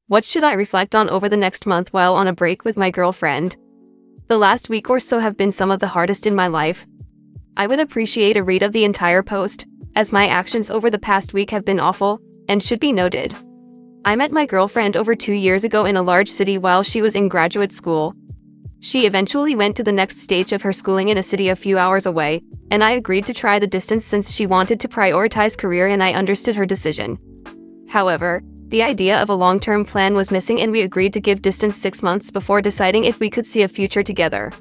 What should I reflect on over the next month while on a break with my girlfriend? The last week or so have been some of the hardest in my life. I would appreciate a read of the entire post, as my actions over the past week have been awful, and should be noted. I met my girlfriend over 2 years ago in a large city while she was in graduate school. She eventually went to the next stage of her schooling in a city a few hours away, and I agreed to try the distance since she wanted to prioritize career and I understood her decision. However, the idea of a long-term plan was missing and we agreed to give distance 6 months before deciding if we could see a future together.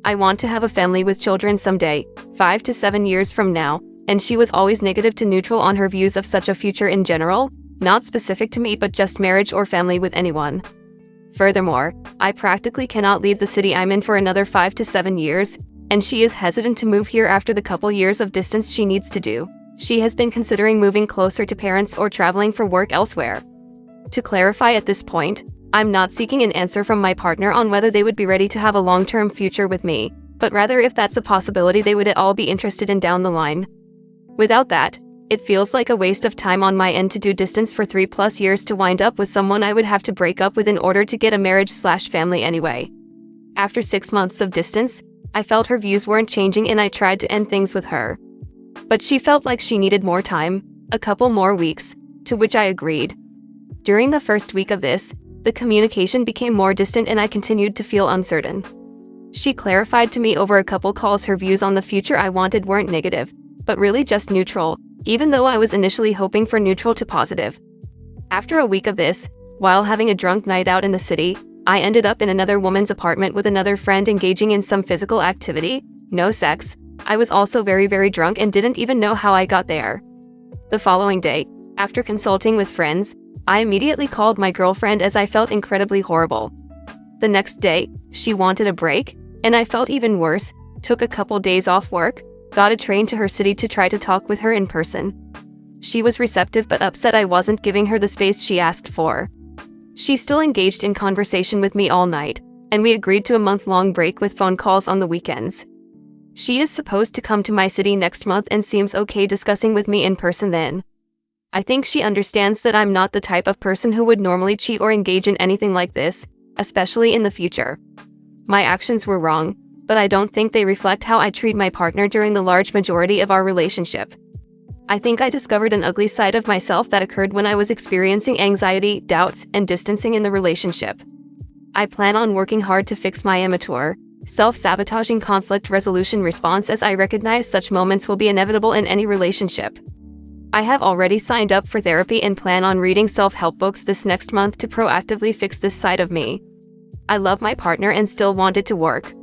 I want to have a family with children someday, 5 to 7 years from now, and she was always negative to neutral on her views of such a future in general, not specific to me but just marriage or family with anyone. Furthermore, I practically cannot leave the city I'm in for another 5 to 7 years, and she is hesitant to move here after the couple years of distance she needs to do. She has been considering moving closer to parents or traveling for work elsewhere. To clarify at this point, I'm not seeking an answer from my partner on whether they would be ready to have a long-term future with me, but rather if that's a possibility they would at all be interested in down the line. Without that, it feels like a waste of time on my end to do distance for 3+ years to wind up with someone I would have to break up with in order to get a marriage/family anyway. After 6 months of distance, I felt her views weren't changing and I tried to end things with her. But she felt like she needed more time, a couple more weeks, to which I agreed. During the first week of this, the communication became more distant and I continued to feel uncertain. She clarified to me over a couple calls her views on the future I wanted weren't negative, but really just neutral, even though I was initially hoping for neutral to positive. After a week of this, while having a drunk night out in the city, I ended up in another woman's apartment with another friend engaging in some physical activity, no sex. I was also very drunk and didn't even know how I got there. The following day, after consulting with friends, I immediately called my girlfriend as I felt incredibly horrible. The next day, she wanted a break, and I felt even worse, took a couple days off work, got a train to her city to try to talk with her in person. She was receptive but upset I wasn't giving her the space she asked for. She still engaged in conversation with me all night, and we agreed to a month-long break with phone calls on the weekends. She is supposed to come to my city next month and seems okay discussing with me in person then. I think she understands that I'm not the type of person who would normally cheat or engage in anything like this, especially in the future. My actions were wrong, but I don't think they reflect how I treat my partner during the large majority of our relationship. I think I discovered an ugly side of myself that occurred when I was experiencing anxiety, doubts, and distancing in the relationship. I plan on working hard to fix my immature, self-sabotaging conflict resolution response as I recognize such moments will be inevitable in any relationship. I have already signed up for therapy and plan on reading self-help books this next month to proactively fix this side of me. I love my partner and still want it to work.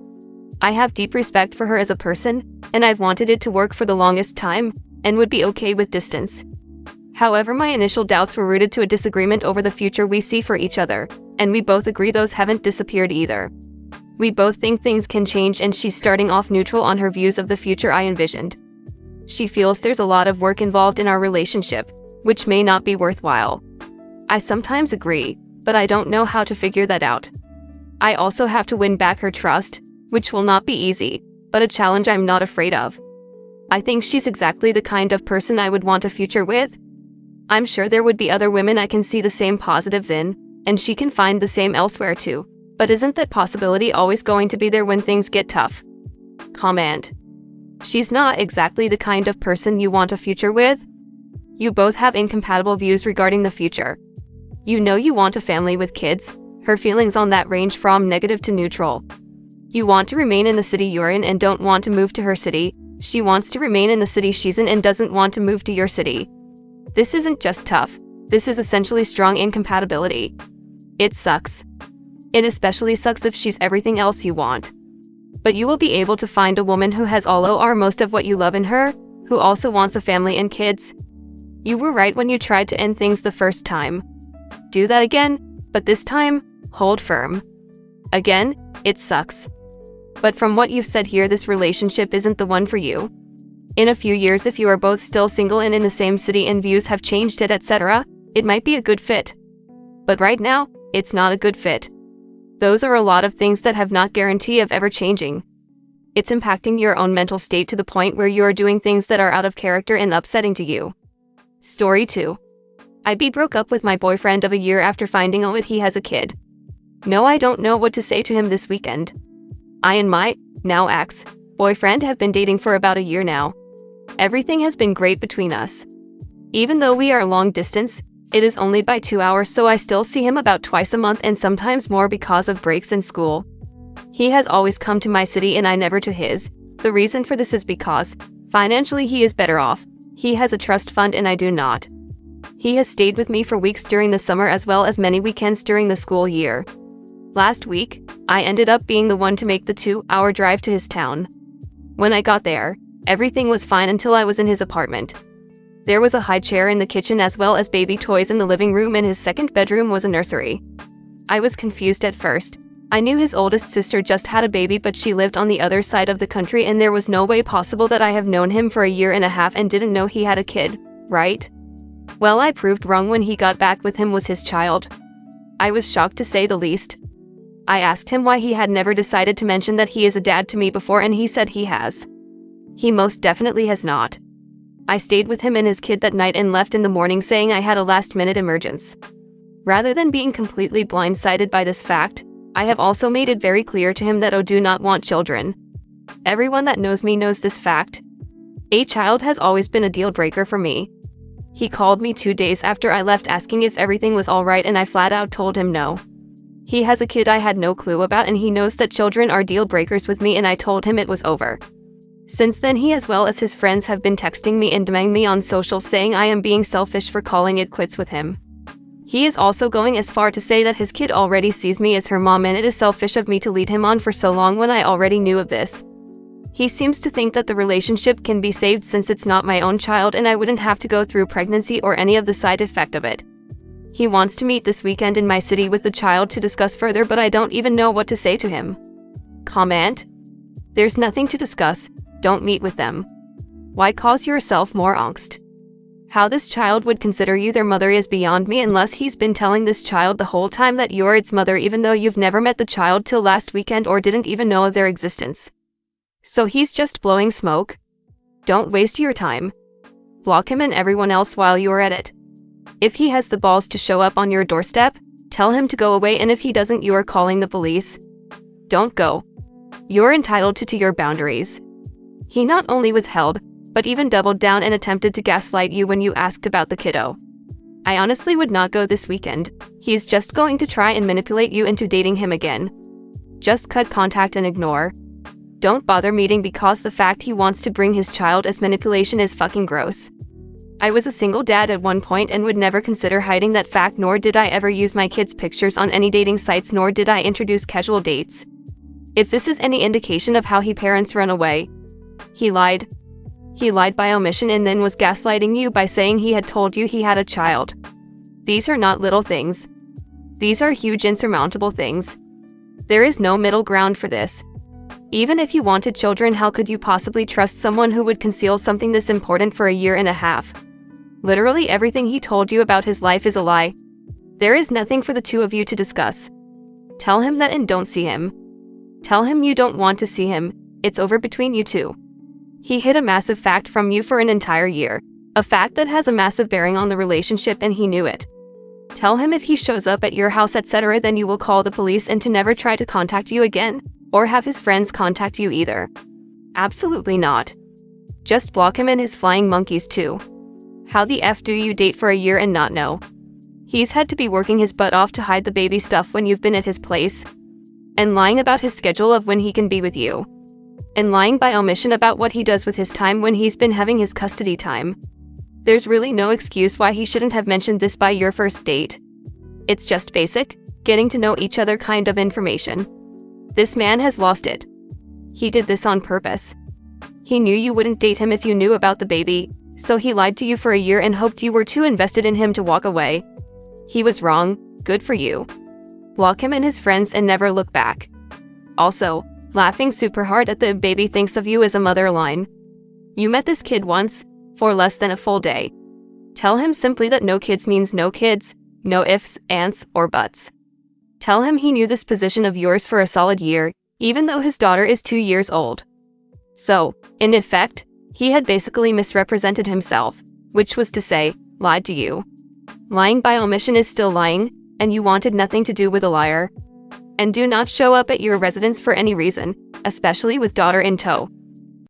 I have deep respect for her as a person, and I've wanted it to work for the longest time, and would be okay with distance. However, my initial doubts were rooted to a disagreement over the future we see for each other, and we both agree those haven't disappeared either. We both think things can change and she's starting off neutral on her views of the future I envisioned. She feels there's a lot of work involved in our relationship, which may not be worthwhile. I sometimes agree, but I don't know how to figure that out. I also have to win back her trust, which will not be easy, but a challenge I'm not afraid of. I think she's exactly the kind of person I would want a future with. I'm sure there would be other women I can see the same positives in, and she can find the same elsewhere too. But isn't that possibility always going to be there when things get tough? Comment. She's not exactly the kind of person you want a future with. You both have incompatible views regarding the future. You know you want a family with kids. Her feelings on that range from negative to neutral. You want to remain in the city you're in and don't want to move to her city. She wants to remain in the city she's in and doesn't want to move to your city. This isn't just tough. This is essentially strong incompatibility. It sucks. It especially sucks if she's everything else you want. But you will be able to find a woman who has all or most of what you love in her, who also wants a family and kids. You were right when you tried to end things the first time. Do that again, but this time, hold firm. Again, it sucks. But from what you've said here, this relationship isn't the one for you. In a few years, if you are both still single and in the same city and views have changed etc., it might be a good fit. But right now, it's not a good fit. Those are a lot of things that have not guarantee of ever changing. It's impacting your own mental state to the point where you are doing things that are out of character and upsetting to you. Story 2. broke up with my boyfriend of a year after finding out he has a kid. No, I don't know what to say to him this weekend. I and my, now ex-boyfriend have been dating for about a year now. Everything has been great between us. Even though we are long distance, it is only by 2 hours, so I still see him about twice a month and sometimes more because of breaks in school. He has always come to my city and I never to his. The reason for this is because, financially he is better off. He has a trust fund and I do not. He has stayed with me for weeks during the summer as well as many weekends during the school year. Last week, I ended up being the one to make the 2-hour drive to his town. When I got there, everything was fine until I was in his apartment. There was a high chair in the kitchen as well as baby toys in the living room, and his second bedroom was a nursery. I was confused at first. I knew his oldest sister just had a baby, but she lived on the other side of the country and there was no way possible that I have known him for a year and a half and didn't know he had a kid, right? Well, I proved wrong when he got back with him was his child. I was shocked to say the least. I asked him why he had never decided to mention that he is a dad to me before and he said he has. He most definitely has not. I stayed with him and his kid that night and left in the morning saying I had a last-minute emergency. Rather than being completely blindsided by this fact, I have also made it very clear to him that I do not want children. Everyone that knows me knows this fact. A child has always been a deal breaker for me. He called me 2 days after I left asking if everything was alright and I flat out told him no. He has a kid I had no clue about and he knows that children are deal breakers with me and I told him it was over. Since then he as well as his friends have been texting me and DMing me on social saying I am being selfish for calling it quits with him. He is also going as far to say that his kid already sees me as her mom and it is selfish of me to lead him on for so long when I already knew of this. He seems to think that the relationship can be saved since it's not my own child and I wouldn't have to go through pregnancy or any of the side effect of it. He wants to meet this weekend in my city with the child to discuss further, but I don't even know what to say to him. Comment? There's nothing to discuss, don't meet with them. Why cause yourself more angst? How this child would consider you their mother is beyond me unless he's been telling this child the whole time that you're its mother even though you've never met the child till last weekend or didn't even know of their existence. So he's just blowing smoke? Don't waste your time. Block him and everyone else while you're at it. If he has the balls to show up on your doorstep, tell him to go away, and if he doesn't, you are calling the police. Don't go. You're entitled to your boundaries. He not only withheld, but even doubled down and attempted to gaslight you when you asked about the kiddo. I honestly would not go this weekend. He's just going to try and manipulate you into dating him again. Just cut contact and ignore. Don't bother meeting because the fact he wants to bring his child as manipulation is fucking gross. I was a single dad at one point and would never consider hiding that fact, nor did I ever use my kids' pictures on any dating sites, nor did I introduce casual dates. If this is any indication of how he parents run away, he lied. He lied by omission and then was gaslighting you by saying he had told you he had a child. These are not little things. These are huge insurmountable things. There is no middle ground for this. Even if you wanted children, how could you possibly trust someone who would conceal something this important for a year and a half? Literally everything he told you about his life is a lie. There is nothing for the two of you to discuss. Tell him that and don't see him. Tell him you don't want to see him. It's over between you two. He hid a massive fact from you for an entire year. A fact that has a massive bearing on the relationship and he knew it. Tell him if he shows up at your house etc. then you will call the police and to never try to contact you again, or have his friends contact you either. Absolutely not. Just block him and his flying monkeys too. How the F do you date for a year and not know? He's had to be working his butt off to hide the baby stuff when you've been at his place. And lying about his schedule of when he can be with you. And lying by omission about what he does with his time when he's been having his custody time. There's really no excuse why he shouldn't have mentioned this by your first date. It's just basic, getting to know each other kind of information. This man has lost it. He did this on purpose. He knew you wouldn't date him if you knew about the baby, so he lied to you for a year and hoped you were too invested in him to walk away. He was wrong, good for you. Block him and his friends and never look back. Also, laughing super hard at the baby thinks of you as a mother line. You met this kid once, for less than a full day. Tell him simply that no kids means no kids, no ifs, ands, or buts. Tell him he knew this position of yours for a solid year, even though his daughter is 2 years old. So, in effect, he had basically misrepresented himself, which was to say, lied to you. Lying by omission is still lying, and you wanted nothing to do with a liar. And do not show up at your residence for any reason, especially with daughter in tow.